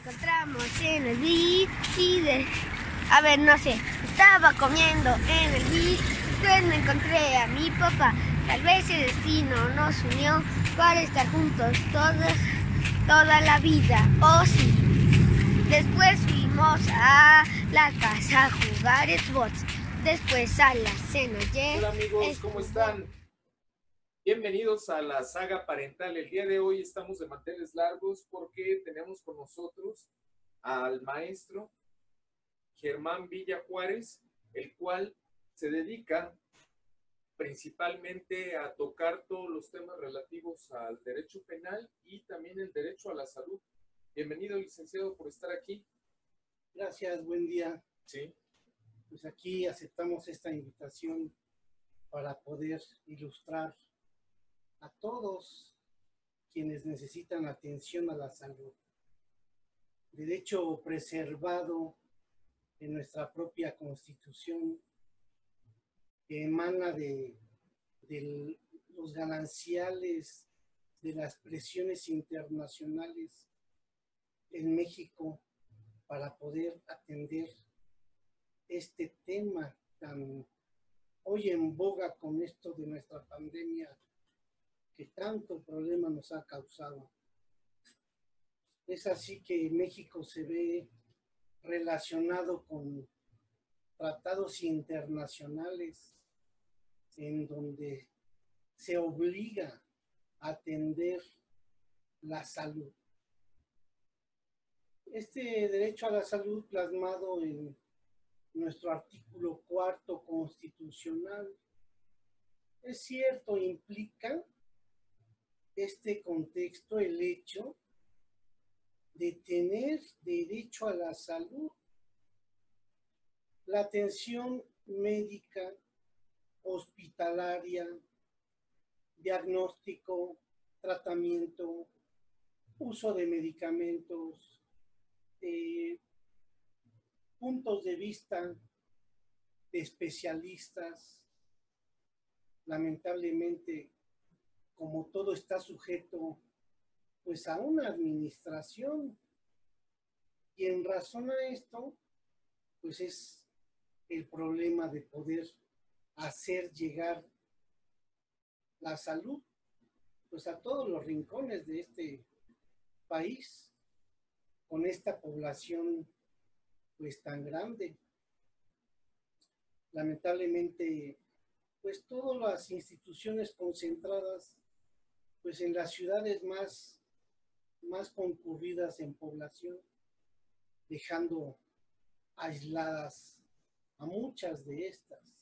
encontramos en el beach a ver, no sé, estaba comiendo en el beach, pues me encontré a mi papá. Tal vez el destino nos unió para estar juntos toda la vida, oh sí. Después fuimos a la casa a jugar Xbox, después a la cena. Hola amigos, ¿cómo están? Bienvenidos a la saga parental. El día de hoy estamos de manteles largos porque tenemos con nosotros al maestro Germán Villa Juárez, el cual se dedica principalmente a tocar todos los temas relativos al derecho penal y también el derecho a la salud. Bienvenido, licenciado, por estar aquí. Gracias, buen día. Sí. Pues aquí aceptamos esta invitación para poder ilustrar a todos quienes necesitan atención a la salud. Derecho preservado en nuestra propia Constitución, que emana de los gananciales de las presiones internacionales en México para poder atender este tema tan hoy en boga con esto de nuestra pandemia que tanto problema nos ha causado. Es así que México se ve relacionado con tratados internacionales en donde se obliga a atender la salud. Este derecho a la salud plasmado en nuestro artículo 4 constitucional, es cierto, implica este contexto el hecho de tener derecho a la salud, la atención médica, hospitalaria, diagnóstico, tratamiento, uso de medicamentos, puntos de vista de especialistas. Lamentablemente, como todo está sujeto pues a una administración, y en razón a esto pues es el problema de poder hacer llegar la salud pues a todos los rincones de este país con esta población pues tan grande. Lamentablemente pues todas las instituciones concentradas pues en las ciudades más concurridas en población, dejando aisladas a muchas de estas.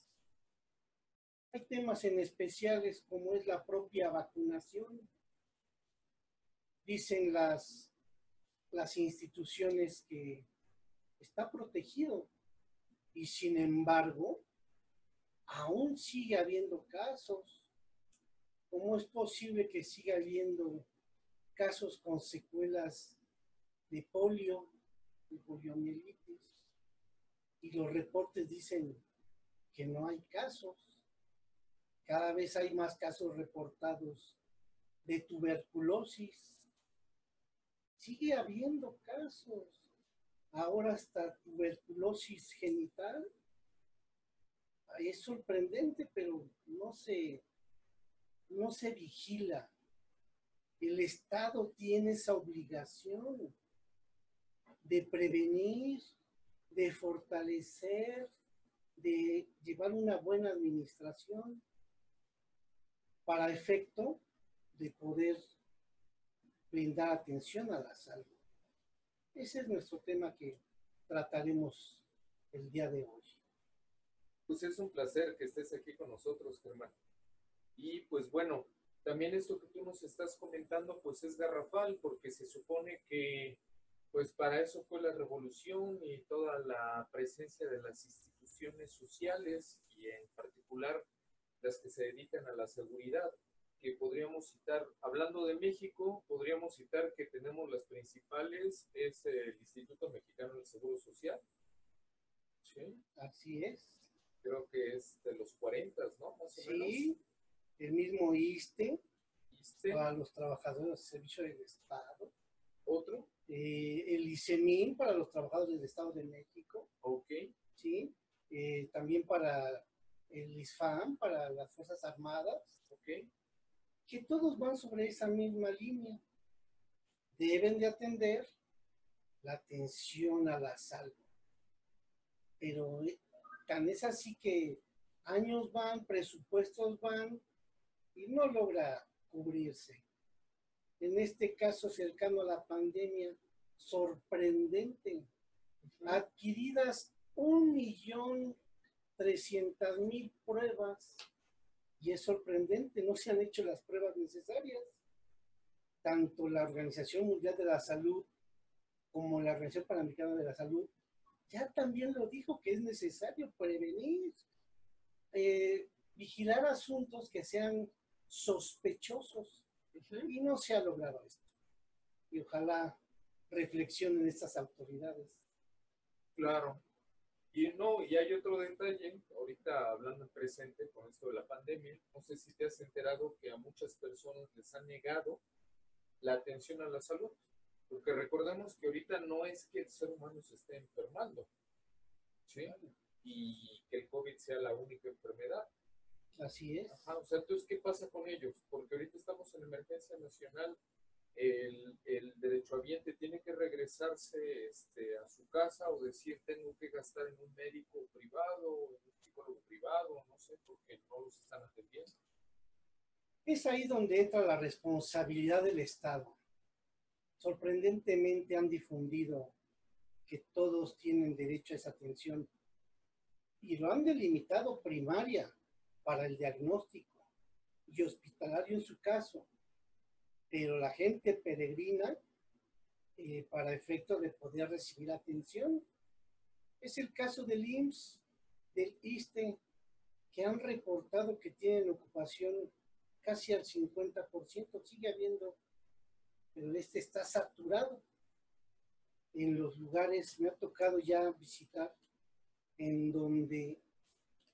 Hay temas en especiales como es la propia vacunación. Dicen las instituciones que está protegido y sin embargo aún sigue habiendo casos. ¿Cómo es posible que siga habiendo casos con secuelas de polio, de poliomielitis? Y los reportes dicen que no hay casos. Cada vez hay más casos reportados de tuberculosis. Sigue habiendo casos. Ahora hasta tuberculosis genital. Es sorprendente, pero no se vigila. El Estado tiene esa obligación de prevenir, de fortalecer, de llevar una buena administración para efecto de poder brindar atención a la salud. Ese es nuestro tema que trataremos el día de hoy. Pues es un placer que estés aquí con nosotros, Germán. Y pues bueno, también esto que tú nos estás comentando pues es garrafal porque se supone que pues para eso fue la revolución y toda la presencia de las instituciones sociales y en particular las que se dedican a la seguridad, que podríamos citar, hablando de México, podríamos citar que tenemos las principales, es el Instituto Mexicano del Seguro Social. ¿Sí? Así es. Creo que es de los 40, ¿no? Más o menos. Sí, el mismo ISSSTE, ISSSTE. para los trabajadores del Servicio del Estado. ¿Otro? El ICEMIN para los trabajadores del Estado de México, Ok, ¿sí? También para el ISFAM, para las Fuerzas Armadas, ok, que todos van sobre esa misma línea. Deben de atender la atención a la salud. Pero tan es así que años van, presupuestos van y no logra cubrirse. En este caso cercano a la pandemia, sorprendente, adquiridas 1.300.000 pruebas, y es sorprendente, no se han hecho las pruebas necesarias. Tanto la Organización Mundial de la Salud como la Organización Panamericana de la Salud ya también lo dijo, que es necesario prevenir, vigilar asuntos que sean sospechosos, y no se ha logrado esto. Y ojalá reflexionen estas autoridades. claro. Y no, y hay otro detalle, ahorita hablando en presente con esto de la pandemia, no sé si te has enterado que a muchas personas les han negado la atención a la salud, porque recordemos que ahorita no es que el ser humano se esté enfermando, ¿sí? Y que el COVID sea la única enfermedad. Así es. Ajá, o sea, entonces, ¿qué pasa con ellos? Porque ahorita estamos en emergencia nacional, el derechohabiente tiene que regresarse a su casa o decir, tengo que gastar en un médico privado, en un psicólogo privado, no sé, porque no los están atendiendo. Es ahí donde entra la responsabilidad del Estado. Sorprendentemente han difundido que todos tienen derecho a esa atención y lo han delimitado primaria para el diagnóstico y hospitalario en su caso, pero la gente peregrina para efecto de poder recibir atención. Es el caso del IMSS, del ISSSTE, que han reportado que tienen ocupación casi al 50%, sigue habiendo, pero este está saturado. En los lugares, me ha tocado ya visitar, en donde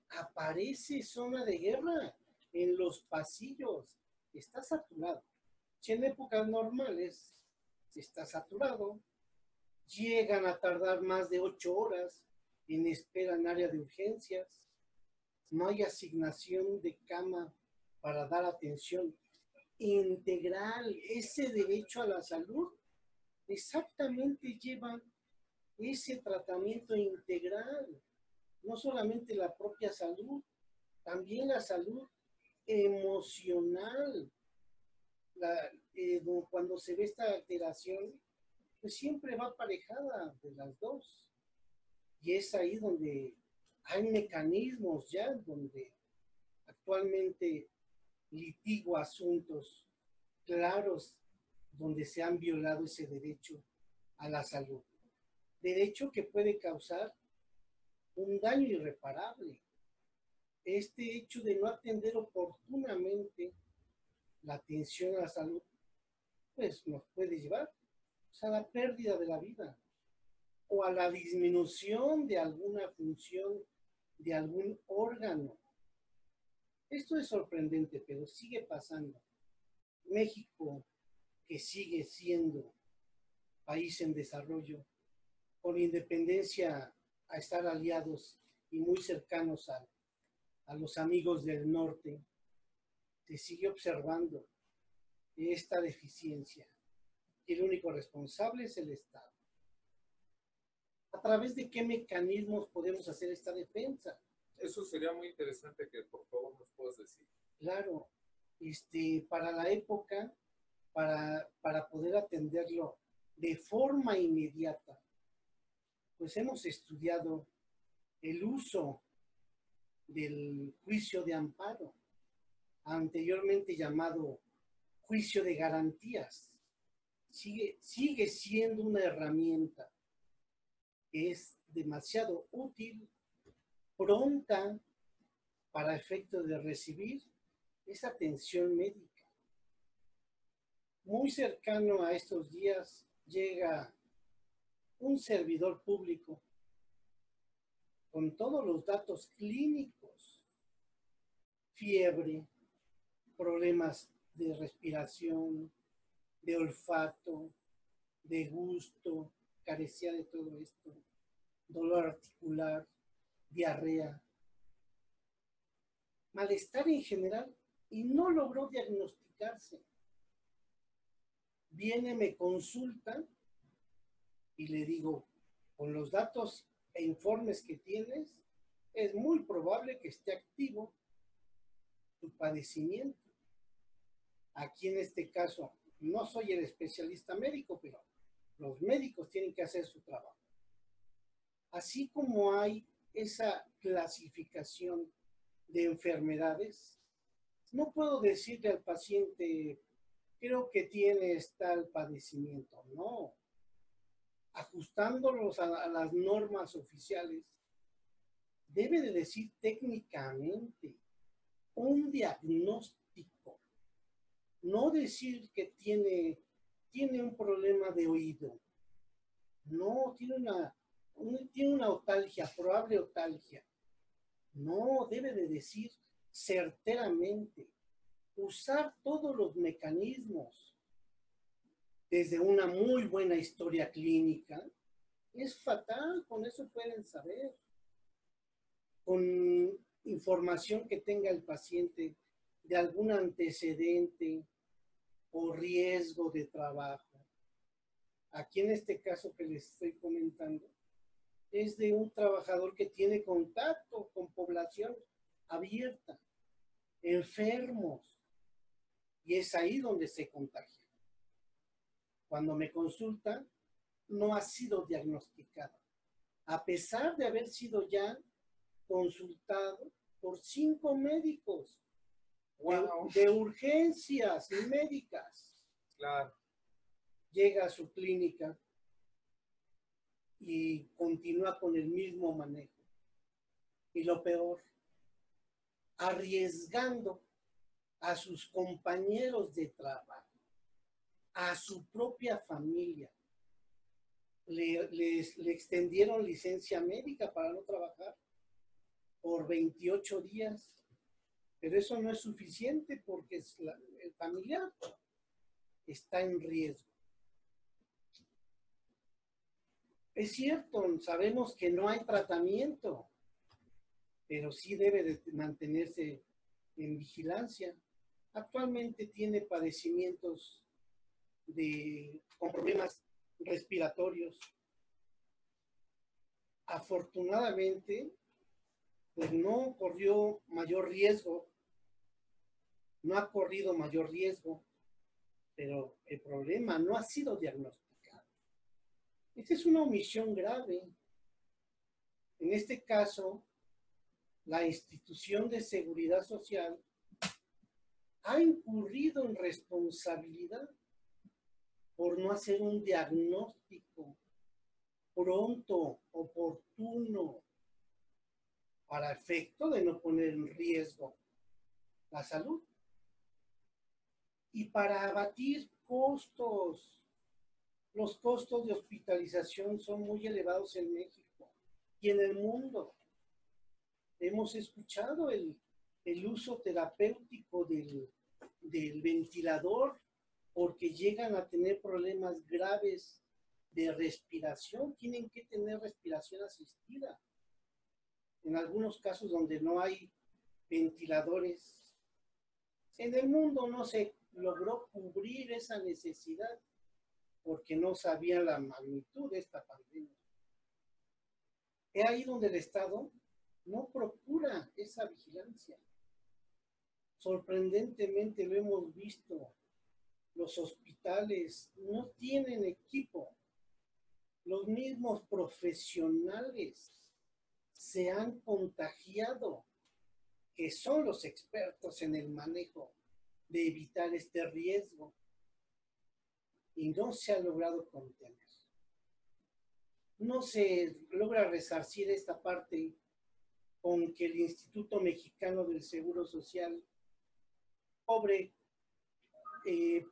aparece zona de guerra, en los pasillos, está saturado. Si en épocas normales está saturado, llegan a tardar más de 8 horas en espera en área de urgencias, no hay asignación de cama para dar atención integral. Ese derecho a la salud exactamente lleva ese tratamiento integral, no solamente la propia salud, también la salud emocional. Cuando se ve esta alteración, pues siempre va aparejada de las dos. Y es ahí donde hay mecanismos ya, donde actualmente litigo asuntos claros donde se han violado ese derecho a la salud. Derecho que puede causar un daño irreparable. Este hecho de no atender oportunamente la atención a la salud, pues nos puede llevar a la pérdida de la vida o a la disminución de alguna función de algún órgano. Esto es sorprendente, pero sigue pasando. México, que sigue siendo país en desarrollo, con independencia a estar aliados y muy cercanos a los amigos del norte, se sigue observando esta deficiencia y el único responsable es el Estado. ¿A través de qué mecanismos podemos hacer esta defensa? Eso sería muy interesante que por favor nos puedas decir. Claro, para la época, para poder atenderlo de forma inmediata, pues hemos estudiado el uso del juicio de amparo, anteriormente llamado juicio de garantías. Sigue siendo una herramienta que es demasiado útil, pronta para efecto de recibir esa atención médica. Muy cercano a estos días llega un servidor público con todos los datos clínicos, fiebre, problemas de respiración, de olfato, de gusto, carecía de todo esto, dolor articular, diarrea, malestar en general, y no logró diagnosticarse. Viene, me consulta y le digo, con los datos e informes que tienes, es muy probable que esté activo tu padecimiento. Aquí en este caso, no soy el especialista médico, pero los médicos tienen que hacer su trabajo. Así como hay esa clasificación de enfermedades, no puedo decirle al paciente, creo que tienes tal padecimiento. No. Ajustándolos a las normas oficiales, debe de decir técnicamente un diagnóstico. No decir que tiene un problema de oído. No, tiene una otalgia, probable otalgia. No, debe de decir certeramente, usar todos los mecanismos, desde una muy buena historia clínica, es fatal, con eso pueden saber. Con información que tenga el paciente de algún antecedente o riesgo de trabajo. Aquí en este caso que les estoy comentando, es de un trabajador que tiene contacto con población abierta, enfermos, y es ahí donde se contagia. Cuando me consulta, no ha sido diagnosticado, a pesar de haber sido ya consultado por 5 médicos Wow. de urgencias médicas. Claro. Llega a su clínica y continúa con el mismo manejo. Y lo peor, arriesgando a sus compañeros de trabajo, a su propia familia. Le extendieron licencia médica para no trabajar por 28 días, pero eso no es suficiente porque el familiar está en riesgo. Es cierto, sabemos que no hay tratamiento, pero sí debe de mantenerse en vigilancia. Actualmente tiene padecimientos con problemas respiratorios. Afortunadamente, pues no corrió mayor riesgo, no ha corrido mayor riesgo, pero el problema no ha sido diagnosticado. Esta es una omisión grave. En este caso, la institución de seguridad social ha incurrido en responsabilidad por no hacer un diagnóstico pronto, oportuno, para efecto de no poner en riesgo la salud. Y para abatir costos, los costos de hospitalización son muy elevados en México y en el mundo. Hemos escuchado el uso terapéutico del ventilador porque llegan a tener problemas graves de respiración, tienen que tener respiración asistida. En algunos casos donde no hay ventiladores, en el mundo no se logró cubrir esa necesidad porque no sabía la magnitud de esta pandemia. Es ahí donde el Estado no procura esa vigilancia. Sorprendentemente lo hemos visto, los hospitales no tienen equipo. Los mismos profesionales se han contagiado, que son los expertos en el manejo de evitar este riesgo, y no se ha logrado contener. No se logra resarcir esta parte con que el Instituto Mexicano del Seguro Social cobre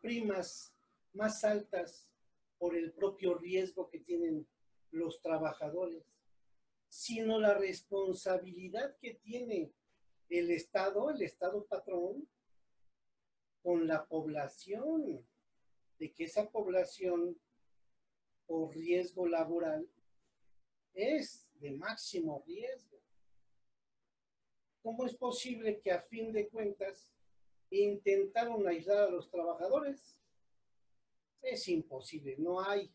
primas más altas por el propio riesgo que tienen los trabajadores, sino la responsabilidad que tiene el Estado patrón, con la población, de que esa población por riesgo laboral es de máximo riesgo. ¿Cómo es posible que a fin de cuentas intentaron aislar a los trabajadores? Es imposible, no hay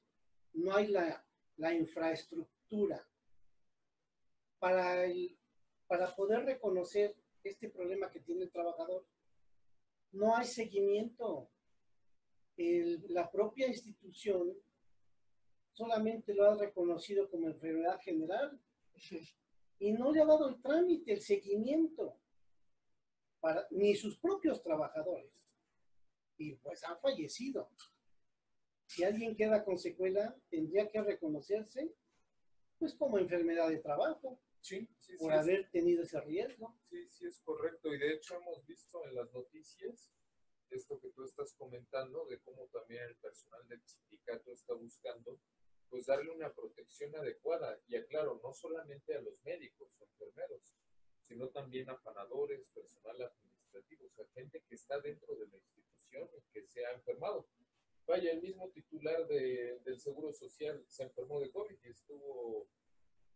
la infraestructura para poder reconocer este problema que tiene el trabajador. No hay seguimiento. La propia institución solamente lo ha reconocido como enfermedad general y no le ha dado el trámite, el seguimiento, ni sus propios trabajadores. Y pues han fallecido. Si alguien queda con secuela, tendría que reconocerse pues como enfermedad de trabajo. Sí, por haber tenido ese riesgo. Sí, es correcto. Y de hecho hemos visto en las noticias esto que tú estás comentando, de cómo también el personal del sindicato está buscando pues darle una protección adecuada. Y aclaro, no solamente a los médicos o enfermeros, sino también a afanadores, personal administrativo, o sea, gente que está dentro de la institución y que se ha enfermado. Vaya, el mismo titular del Seguro Social se enfermó de COVID y estuvo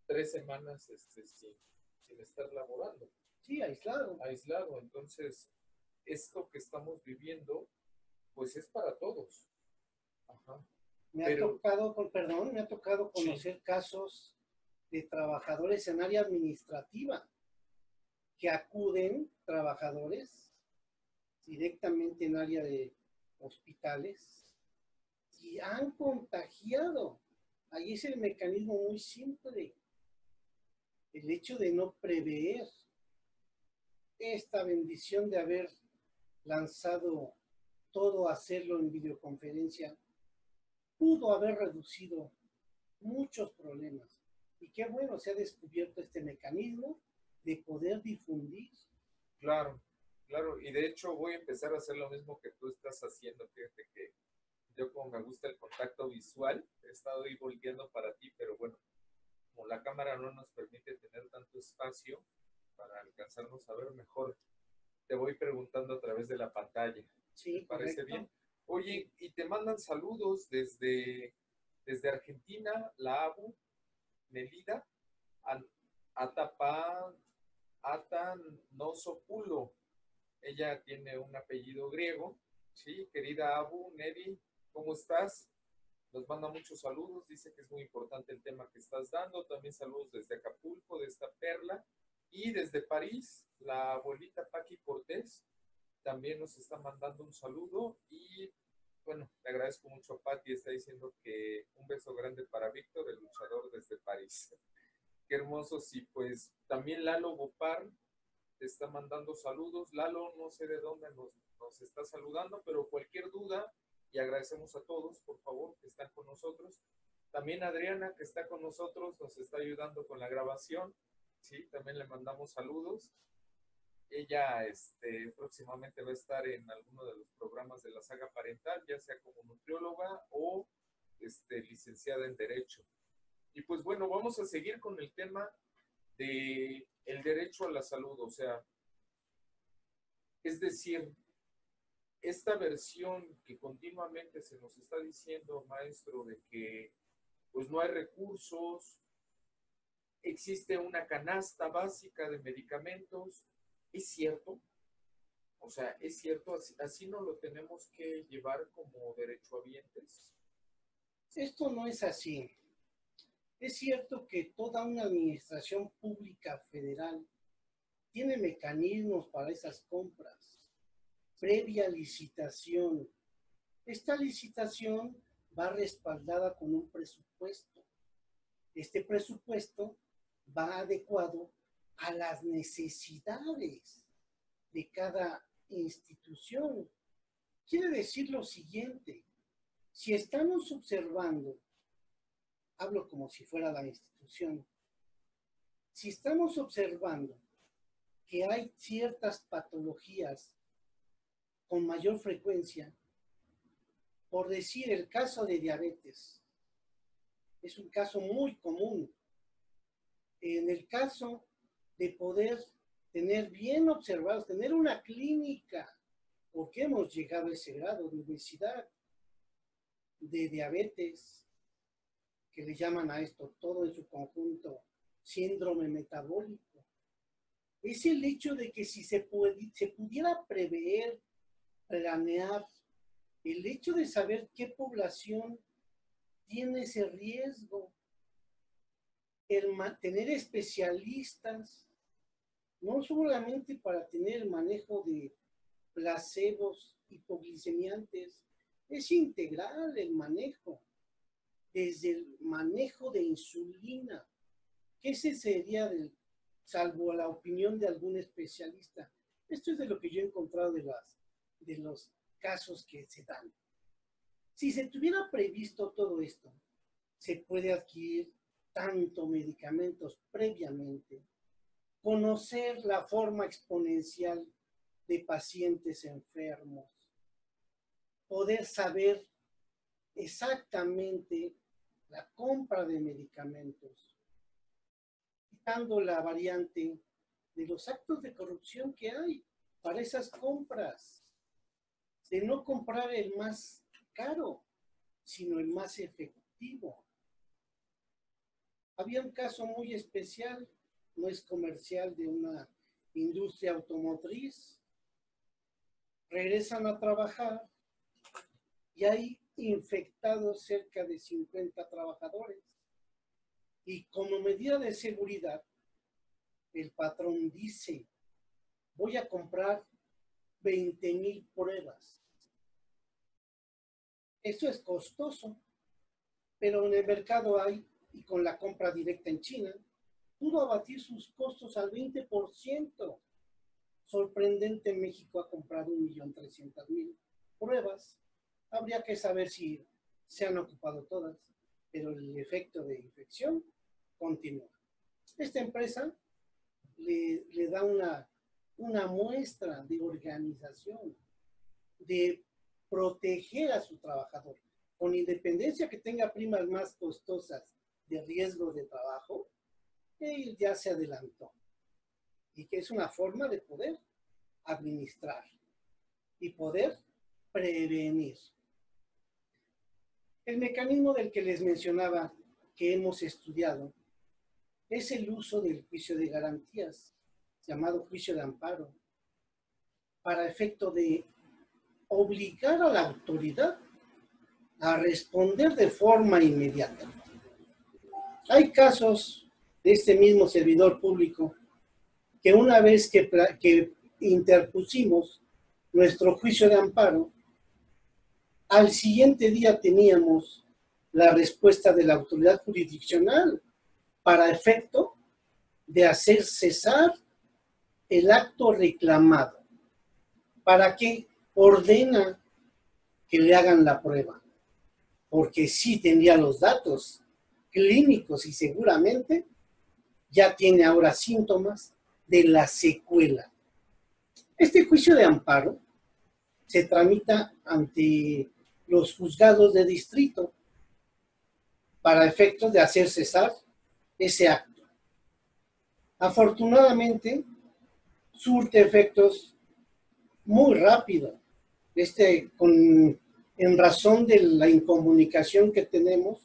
3 semanas sin estar laborando. Sí, aislado. Aislado. Entonces, esto que estamos viviendo, pues es para todos. Ajá. Me ha tocado conocer casos de trabajadores en área administrativa que acuden, trabajadores, directamente en área de hospitales y han contagiado. Ahí es el mecanismo muy simple. El hecho de no prever esta bendición de haber lanzado todo a hacerlo en videoconferencia, pudo haber reducido muchos problemas. Y qué bueno, se ha descubierto este mecanismo de poder difundir. Claro, y de hecho voy a empezar a hacer lo mismo que tú estás haciendo. Fíjate que yo, como me gusta el contacto visual, he estado ahí volteando para ti, pero bueno, como la cámara no nos permite tener tanto espacio para alcanzarnos a ver mejor, te voy preguntando a través de la pantalla. Sí, ¿Te parece correcto. bien? Oye, y te mandan saludos desde Argentina, la ABU, Melida, Atanosopulo. Ella tiene un apellido griego. Sí, querida Abu, Neri, ¿cómo estás? Nos manda muchos saludos, dice que es muy importante el tema que estás dando. También saludos desde Acapulco, de esta Perla. Y desde París, la abuelita Paqui Cortés también nos está mandando un saludo. Y bueno, le agradezco mucho a Patti, está diciendo que un beso grande para Víctor, el luchador desde París. Qué hermoso, sí, pues también Lalo Bopar te está mandando saludos. Lalo, no sé de dónde nos está saludando, pero cualquier duda, y agradecemos a todos, por favor, que están con nosotros. También Adriana, que está con nosotros, nos está ayudando con la grabación. Sí, también le mandamos saludos. Ella próximamente va a estar en alguno de los programas de la saga parental, ya sea como nutrióloga o licenciada en Derecho. Y pues bueno, vamos a seguir con el tema de el derecho a la salud, o sea, es decir, esta versión que continuamente se nos está diciendo, maestro, de que pues no hay recursos, existe una canasta básica de medicamentos, ¿es cierto? O sea, ¿es cierto? ¿Así no lo tenemos que llevar como derechohabientes? Esto no es así. Es cierto que toda una administración pública federal tiene mecanismos para esas compras, previa licitación. Esta licitación va respaldada con un presupuesto. Este presupuesto va adecuado a las necesidades de cada institución. Quiere decir lo siguiente: si estamos observando, hablo como si fuera la institución, si estamos observando que hay ciertas patologías con mayor frecuencia, por decir el caso de diabetes, es un caso muy común. En el caso de poder tener bien observados, tener una clínica, porque hemos llegado a ese grado de obesidad, de diabetes, que le llaman a esto todo en su conjunto síndrome metabólico, es el hecho de que si se pudiera prever, planear, el hecho de saber qué población tiene ese riesgo, el tener especialistas, no solamente para tener el manejo de placebos hipoglicemiantes, es integral el manejo, desde el manejo de insulina, que ese sería, salvo la opinión de algún especialista. Esto es de lo que yo he encontrado de los casos que se dan. Si se tuviera previsto todo esto, se puede adquirir tanto medicamentos previamente, conocer la forma exponencial de pacientes enfermos, poder saber exactamente la compra de medicamentos, quitando la variante de los actos de corrupción que hay para esas compras, de no comprar el más caro, sino el más efectivo. Había un caso muy especial, no es comercial, de una industria automotriz. Regresan a trabajar y hay infectados cerca de 50 trabajadores. Y como medida de seguridad, el patrón dice, voy a comprar 20,000 pruebas. Esto es costoso, pero en el mercado hay, y con la compra directa en China, pudo abatir sus costos al 20%. Sorprendente, México ha comprado 1,300,000 pruebas. Habría que saber si se han ocupado todas, pero el efecto de infección continúa. Esta empresa le da una muestra de organización, de proteger a su trabajador, con independencia que tenga primas más costosas de riesgo de trabajo, él ya se adelantó. Y que es una forma de poder administrar y poder prevenir. El mecanismo del que les mencionaba que hemos estudiado es el uso del juicio de garantías, llamado juicio de amparo, para efecto de obligar a la autoridad a responder de forma inmediata. Hay casos de este mismo servidor público que una vez que interpusimos nuestro juicio de amparo, al siguiente día teníamos la respuesta de la autoridad jurisdiccional para efecto de hacer cesar el acto reclamado. ¿Para qué? Ordena que le hagan la prueba, porque sí tendría los datos clínicos y seguramente ya tiene ahora síntomas de la secuela. Este juicio de amparo se tramita ante los juzgados de distrito para efectos de hacer cesar ese acto. Afortunadamente, surte efectos muy rápido. En razón de la incomunicación que tenemos,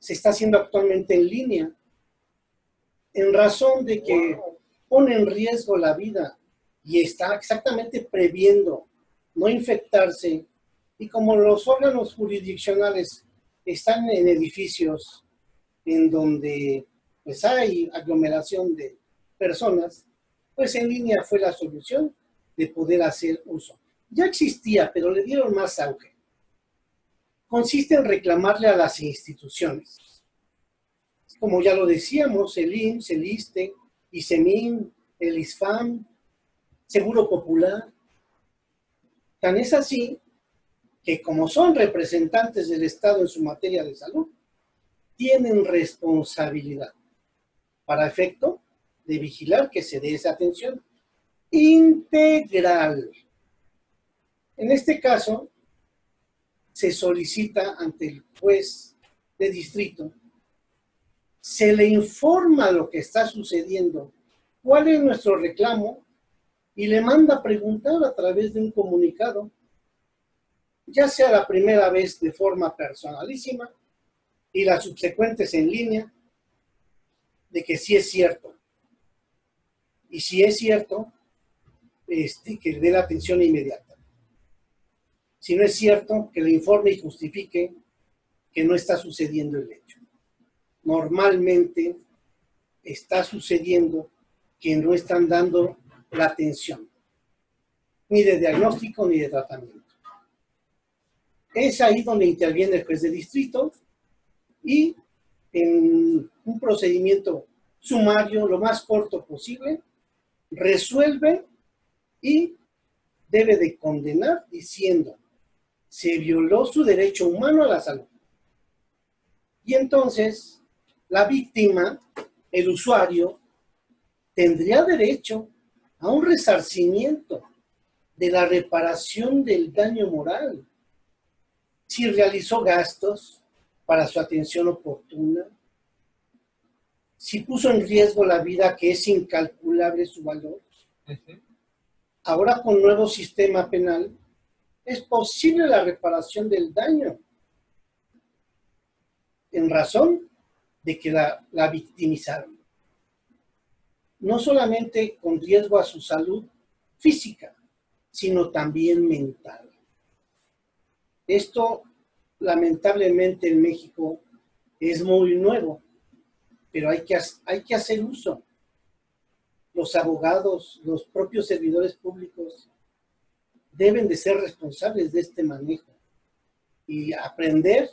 se está haciendo actualmente en línea, en razón de que pone en riesgo la vida y está exactamente previendo no infectarse. Y como los órganos jurisdiccionales están en edificios en donde pues hay aglomeración de personas, pues en línea fue la solución de poder hacer uso. Ya existía, pero le dieron más auge. Consiste en reclamarle a las instituciones. Como ya lo decíamos, el IMSS, el ISSSTE, ISEMIN, el ISFAM, Seguro Popular. Tan es así que como son representantes del Estado en su materia de salud, tienen responsabilidad para efecto de vigilar que se dé esa atención integral. En este caso, se solicita ante el juez de distrito, se le informa lo que está sucediendo, cuál es nuestro reclamo, y le manda a preguntar a través de un comunicado, ya sea la primera vez de forma personalísima y las subsecuentes en línea de que sí es cierto. Y si es cierto, que le dé la atención inmediata. Si no es cierto, que le informe y justifique que no está sucediendo el hecho. Normalmente está sucediendo que no están dando la atención, ni de diagnóstico ni de tratamiento. Es ahí donde interviene el juez de distrito y en un procedimiento sumario, lo más corto posible, resuelve y debe de condenar diciendo: se violó su derecho humano a la salud. Y entonces la víctima, el usuario, tendría derecho a un resarcimiento de la reparación del daño moral si realizó gastos para su atención oportuna, si puso en riesgo la vida, que es incalculable su valor. Ahora, con nuevo sistema penal, es posible la reparación del daño en razón de que la victimizaron. No solamente con riesgo a su salud física, sino también mental. Esto, lamentablemente, en México es muy nuevo, pero hay que hacer uso. Los abogados, los propios servidores públicos deben de ser responsables de este manejo y aprender,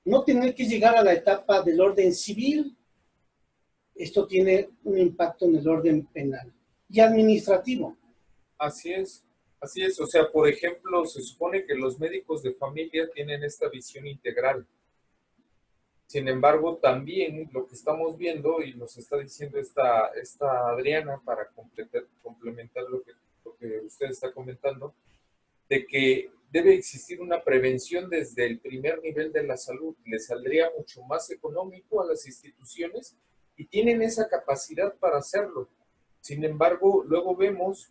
no tener que llegar a la etapa del orden civil. Esto tiene un impacto en el orden penal y administrativo. Así es, así es. O sea, por ejemplo, se supone que los médicos de familia tienen esta visión integral. Sin embargo, también lo que estamos viendo, y nos está diciendo esta Adriana, para complementar lo que usted está comentando, de que debe existir una prevención desde el primer nivel de la salud. Le saldría mucho más económico a las instituciones y tienen esa capacidad para hacerlo. Sin embargo, luego vemos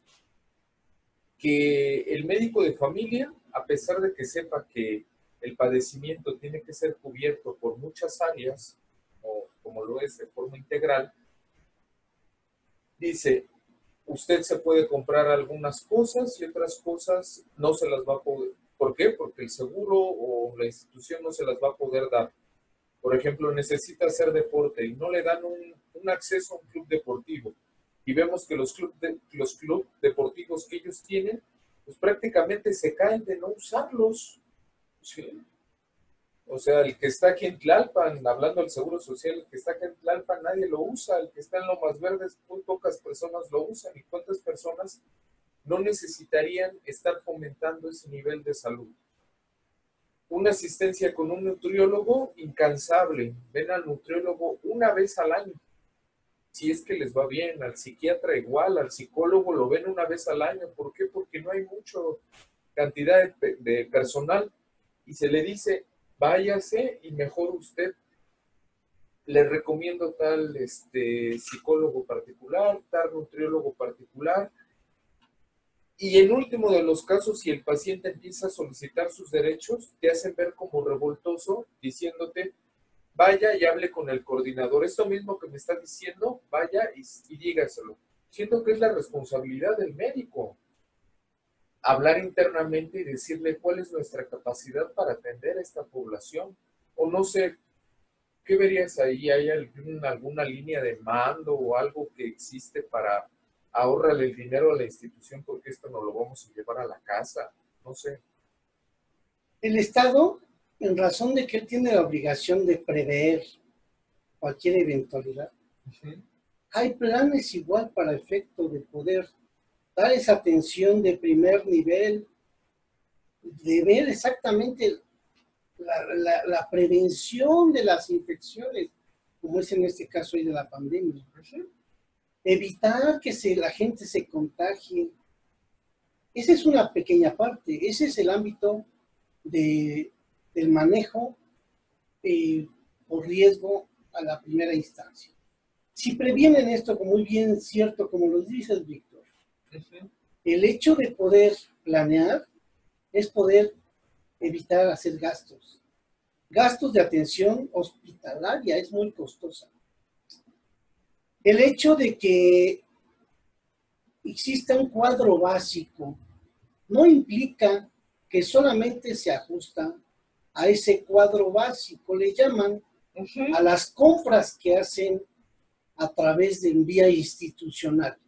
que el médico de familia, a pesar de que sepa que el padecimiento tiene que ser cubierto por muchas áreas, como lo es de forma integral, dice: usted se puede comprar algunas cosas y otras cosas no se las va a poder. ¿Por qué? Porque el seguro o la institución no se las va a poder dar. Por ejemplo, necesita hacer deporte y no le dan un acceso a un club deportivo. Y vemos que los clubes deportivos que ellos tienen, pues prácticamente se caen de no usarlos. ¿Sí? O sea, el que está aquí en Tlalpan, hablando del Seguro Social, el que está aquí en Tlalpan nadie lo usa, el que está en Lomas Verdes, muy pocas personas lo usan. ¿Y cuántas personas no necesitarían estar fomentando ese nivel de salud? Una asistencia con un nutriólogo incansable. Ven al nutriólogo una vez al año, si es que les va bien. Al psiquiatra igual, al psicólogo lo ven una vez al año. ¿Por qué? Porque no hay mucha cantidad de personal. Y se le dice: váyase y mejor usted. Le recomiendo tal psicólogo particular, tal nutriólogo particular. Y en último de los casos, si el paciente empieza a solicitar sus derechos, te hacen ver como revoltoso, diciéndote: vaya y hable con el coordinador. Esto mismo que me está diciendo, vaya y dígaselo. Siento que es la responsabilidad del médico hablar internamente y decirle cuál es nuestra capacidad para atender a esta población. O no sé, ¿qué verías ahí? ¿Hay alguna línea de mando o algo que existe para ahorrarle el dinero a la institución, porque esto no lo vamos a llevar a la casa? No sé. El Estado, en razón de que él tiene la obligación de prever cualquier eventualidad, hay planes igual para efecto de poder dar esa atención de primer nivel, de ver exactamente la prevención de las infecciones, como es en este caso hoy de la pandemia. Evitar que la gente se contagie. Esa es una pequeña parte, ese es el ámbito del manejo por riesgo a la primera instancia. Si previenen esto, como muy bien cierto, como lo dices, Víctor, el hecho de poder planear es poder evitar hacer gastos. gastos de atención hospitalaria, es muy costosa. El hecho de que exista un cuadro básico no implica que solamente se ajusta a ese cuadro básico, le llaman a las compras que hacen a través de vía institucional.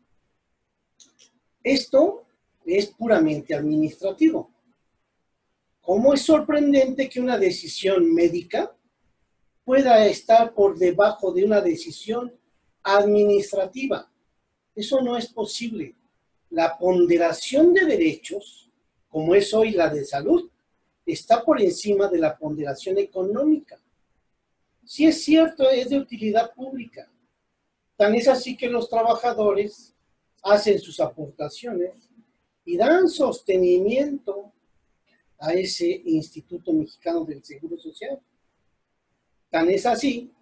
Esto es puramente administrativo. ¿Cómo es sorprendente que una decisión médica pueda estar por debajo de una decisión administrativa? Eso no es posible. La ponderación de derechos, como es hoy la de salud, está por encima de la ponderación económica. Si es cierto, es de utilidad pública. Tan es así que los trabajadores hacen sus aportaciones y dan sostenimiento a ese Instituto Mexicano del Seguro Social. Tan es así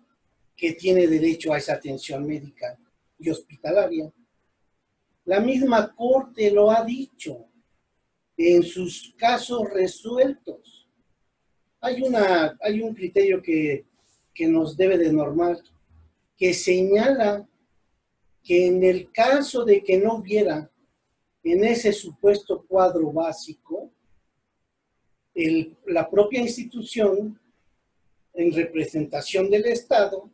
que tiene derecho a esa atención médica y hospitalaria. La misma Corte lo ha dicho en sus casos resueltos. Hay un criterio que nos debe de normar, que señala que en el caso de que no hubiera en ese supuesto cuadro básico, la propia institución, en representación del Estado,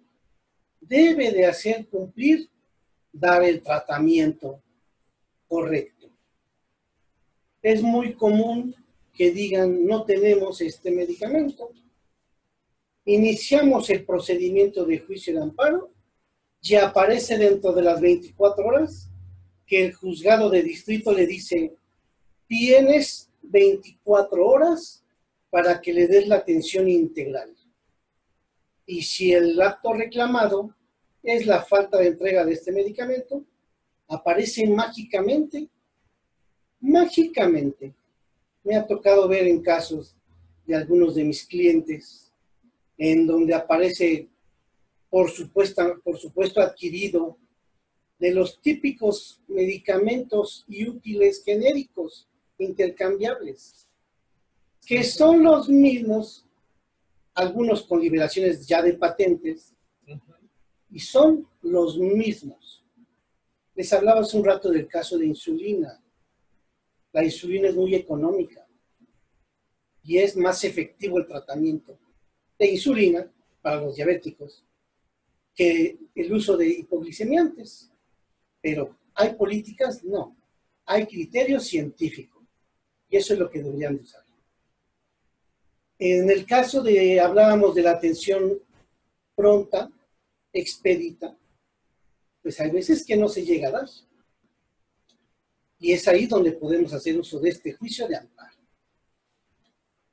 debe de hacer cumplir, dar el tratamiento correcto. Es muy común que digan, no tenemos este medicamento, iniciamos el procedimiento de juicio de amparo y aparece dentro de las 24 horas que el juzgado de distrito le dice, tienes 24 horas para que le des la atención integral. Y si el acto reclamado es la falta de entrega de este medicamento, aparece mágicamente. Me ha tocado ver en casos de algunos de mis clientes, en donde aparece, por supuesto adquirido, de los típicos medicamentos y útiles genéricos intercambiables, que son los mismos, algunos con liberaciones ya de patentes, y son los mismos. Les hablaba hace un rato del caso de insulina. La insulina es muy económica y es más efectivo el tratamiento de insulina para los diabéticos que el uso de hipoglicemiantes. Pero ¿hay políticas? No. Hay criterio científico y eso es lo que deberían usar. En el caso hablábamos de la atención pronta, expedita, pues hay veces que no se llega a dar. Y es ahí donde podemos hacer uso de este juicio de amparo.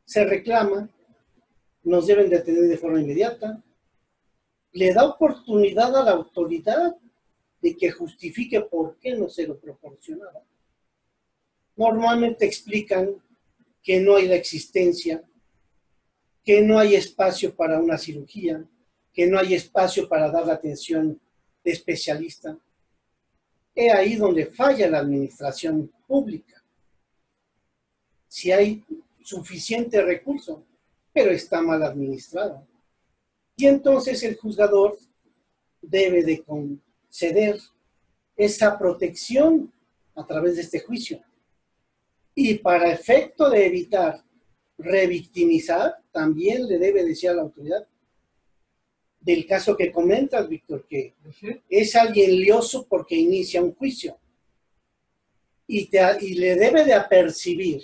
Se reclama, nos deben de atender de forma inmediata, le da oportunidad a la autoridad de que justifique por qué no se lo proporcionaba. Normalmente explican que no hay la existencia, que no hay espacio para una cirugía, que no hay espacio para dar la atención de especialista. Es ahí donde falla la administración pública. Si hay suficiente recurso, pero está mal administrado. Y entonces el juzgador debe de conceder esa protección a través de este juicio. Y para efecto de evitar revictimizar, también le debe decir a la autoridad del caso que comentas, Víctor, que es alguien lioso porque inicia un juicio y le debe de apercibir.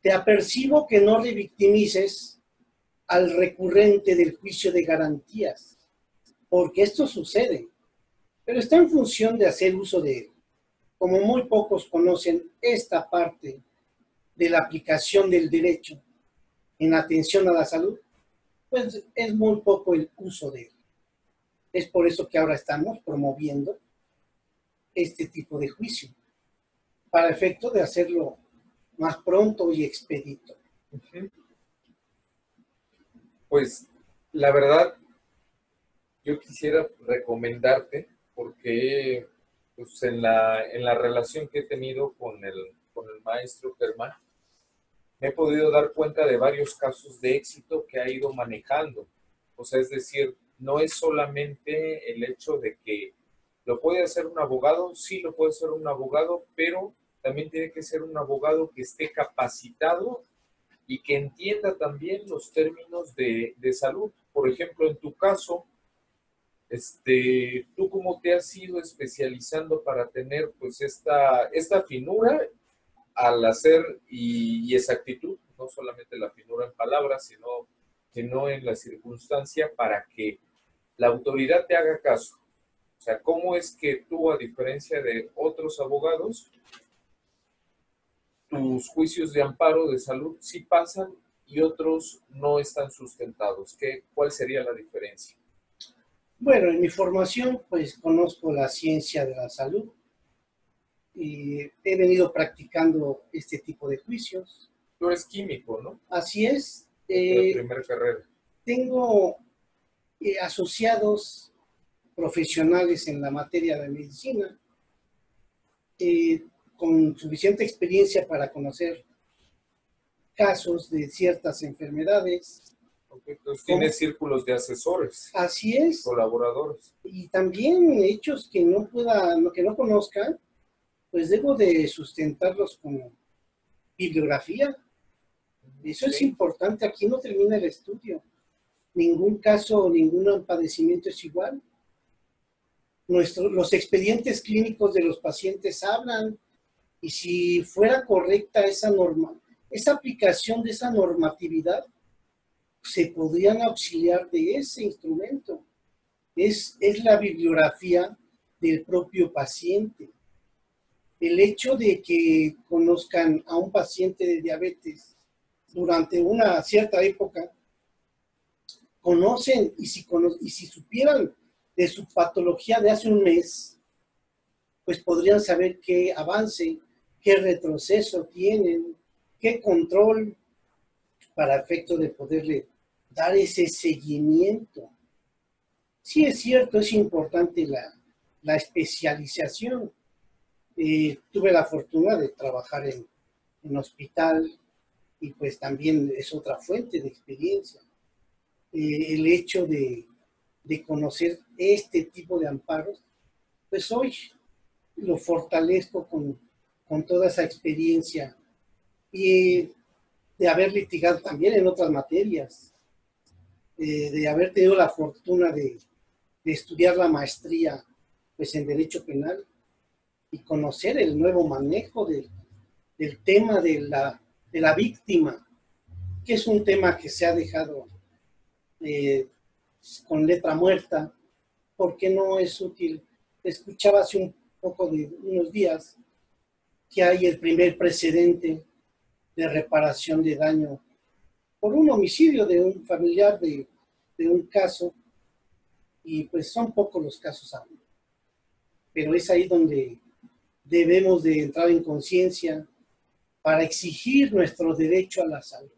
Te apercibo que no revictimices al recurrente del juicio de garantías, porque esto sucede, pero está en función de hacer uso de él. Como muy pocos conocen esta parte de la aplicación del derecho en atención a la salud, pues es muy poco el uso de él. Es por eso que ahora estamos promoviendo este tipo de juicio, para efecto de hacerlo más pronto y expedito. Pues la verdad, yo quisiera recomendarte, porque pues, en la relación que he tenido con el maestro Germán, me he podido dar cuenta de varios casos de éxito que ha ido manejando. O sea, es decir, no es solamente el hecho de que lo puede hacer un abogado, sí lo puede hacer un abogado, pero también tiene que ser un abogado que esté capacitado y que entienda también los términos de salud. Por ejemplo, en tu caso, ¿tú cómo te has ido especializando para tener pues esta finura al hacer y exactitud, no solamente la finura en palabras, sino en la circunstancia para que la autoridad te haga caso? O sea, ¿cómo es que tú, a diferencia de otros abogados, tus juicios de amparo de salud sí pasan y otros no están sustentados? ¿Cuál sería la diferencia? Bueno, en mi formación, pues conozco la ciencia de la salud y he venido practicando este tipo de juicios. Tú eres químico, ¿no? Así es. De primera carrera. Tengo asociados profesionales en la materia de medicina con suficiente experiencia para conocer casos de ciertas enfermedades. Entonces tienes círculos de asesores. Así es. Colaboradores. Y también hechos que no conozcan, pues debo de sustentarlos con bibliografía. Eso es importante. Aquí no termina el estudio. Ningún caso, ningún padecimiento es igual. Los expedientes clínicos de los pacientes hablan, y si fuera correcta esa aplicación de esa normatividad, se podrían auxiliar de ese instrumento. Es la bibliografía del propio paciente. El hecho de que conozcan a un paciente de diabetes durante una cierta época, conocen, y si supieran de su patología de hace un mes, pues podrían saber qué avance, qué retroceso tienen, qué control, para efecto de poderle dar ese seguimiento. Sí, es cierto, es importante la especialización. Tuve la fortuna de trabajar en hospital y pues también es otra fuente de experiencia. El hecho de conocer este tipo de amparos, pues hoy lo fortalezco con toda esa experiencia y de haber litigado también en otras materias, de haber tenido la fortuna de estudiar la maestría pues en Derecho Penal y conocer el nuevo manejo del tema de la víctima, que es un tema que se ha dejado con letra muerta, porque no es útil. Escuchaba hace unos días que hay el primer precedente de reparación de daño por un homicidio de un familiar de un caso, y pues son pocos los casos aún. Pero es ahí donde debemos de entrar en conciencia para exigir nuestro derecho a la salud.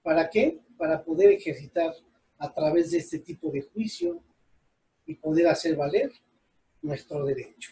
¿Para qué? Para poder ejercitar a través de este tipo de juicio y poder hacer valer nuestro derecho.